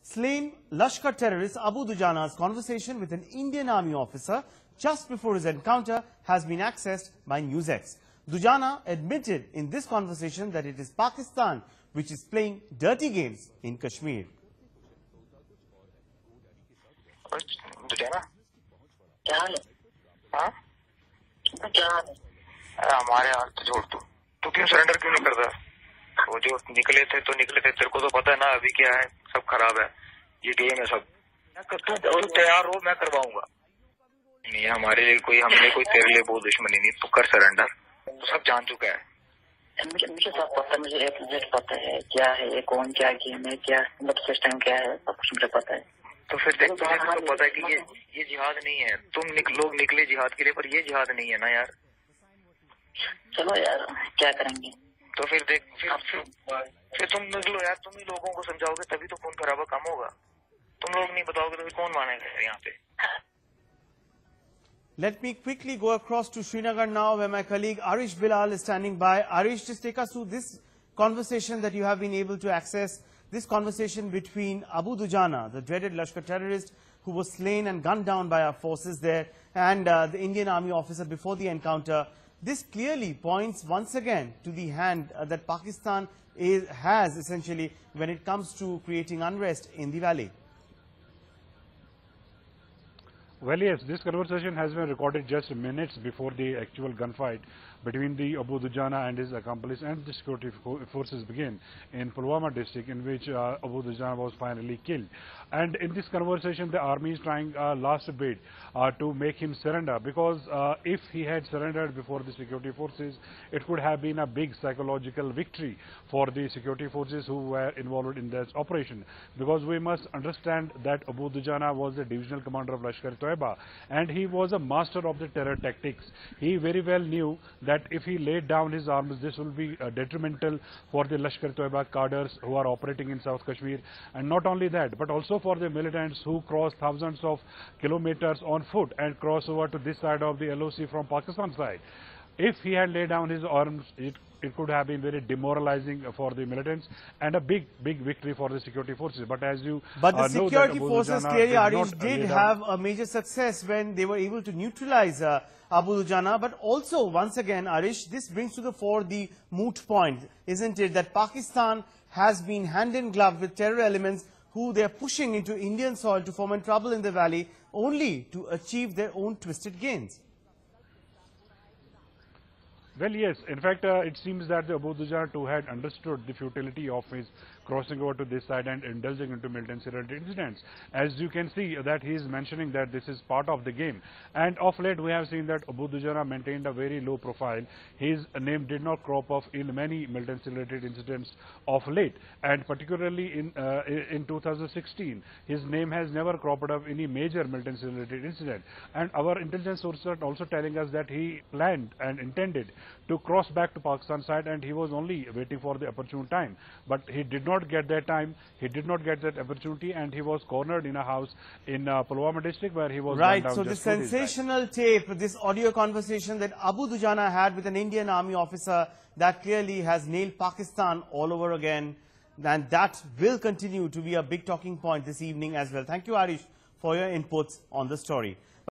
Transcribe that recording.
Slain Lashkar terrorist Abu Dujana's conversation with an Indian Army officer just before his encounter has been accessed by NewsX. Dujana admitted in this conversation that it is Pakistan which is playing dirty games in Kashmir. Dujana? क्या हाल है? हाँ? क्या हाल है? हमारे हाल तो छोड़ तू क्यों सरेंडर क्यों नहीं करता? वो जो निकले थे तेरे को तो पता है ना अभी क्या है, सब खराब है, ये गेम है सब। तू तैयार हो, मैं करवाऊंगा। नहीं हमारे लिए हमने कोई तेरे लिए बहुत दुश्मनी नहीं, तू कर सरेंडर, तो सब जान चुका है। मुझे सब पता है, मुझे A to Z पता है क्या है ये, कौन क्या गेम है, क्या मतलब सिस्टम क्या है, सब कुछ मुझे पता है। तो फिर देख तुम्हें तो पता है कि ये जिहाद नहीं है, लोग निकले जिहाद के लिए, पर ये जिहाद नहीं है ना यार। चलो यार क्या करेंगे, तो फिर देख फिर तुम निकलो यार, तुम ही लोगों को समझाओगे तभी तो खून खराबा कम होगा। तुम लोग नहीं बताओगे तो फिर कौन मानेगा यहाँ पे। Let me quickly go across to Srinagar now, where my colleague Arish Bilal is standing by. Arish, just take us through this conversation that you have been able to access, this conversation between Abu Dujana, the dreaded Lashkar terrorist who was slain and gunned down by our forces there, and the Indian Army officer before the encounter. This clearly points once again to the hand that Pakistan has essentially when it comes to creating unrest in the valley. Well, yes, this conversation has been recorded just minutes before the actual gunfight between the Abu Dujana and his accomplice and the security forces began in Pulwama district, in which Abu Dujana was finally killed. And in this conversation, the army is trying last bit to make him surrender, because if he had surrendered before the security forces, it could have been a big psychological victory for the security forces who were involved in this operation. Because we must understand that Abu Dujana was the divisional commander of Lashkar-e-Taiba, and he was a master of the terror tactics. He very well knew that if he laid down his arms, this will be detrimental for the Lashkar-e-Taiba cadres who are operating in South Kashmir. And not only that, but also for the militants who cross thousands of kilometers on foot and cross over to this side of the LOC from Pakistan side. If he had laid down his arms, it could have been very demoralizing for the militants and a big victory for the security forces. But as you the security forces clearly, Arish, did have a major success when they were able to neutralize Abu Dujana. But also, once again, Arish, this brings to the fore the moot point, isn't it, that Pakistan has been hand in glove with terror elements who they are pushing into Indian soil to foment trouble in the valley, only to achieve their own twisted gains. Well, yes. In fact, it seems that the Abu Dujana too had understood the futility of his crossing over to this side and indulging into militant incidents. As you can see that he is mentioning that this is part of the game. And of late we have seen that Abu Dujana maintained a very low profile. His name did not crop up in many militant-related incidents of late. And particularly in 2016, his name has never cropped up any major militant-related incident. And our intelligence sources are also telling us that he planned and intended to cross back to Pakistan side, and he was only waiting for the opportune time. But he did not get that time, he did not get that opportunity, and he was cornered in a house in Pulwama district where he was right. Down so this sensational tape, this audio conversation that Abu Dujana had with an Indian Army officer, that clearly has nailed Pakistan all over again, and that will continue to be a big talking point this evening as well. Thank you, Arish, for your inputs on the story.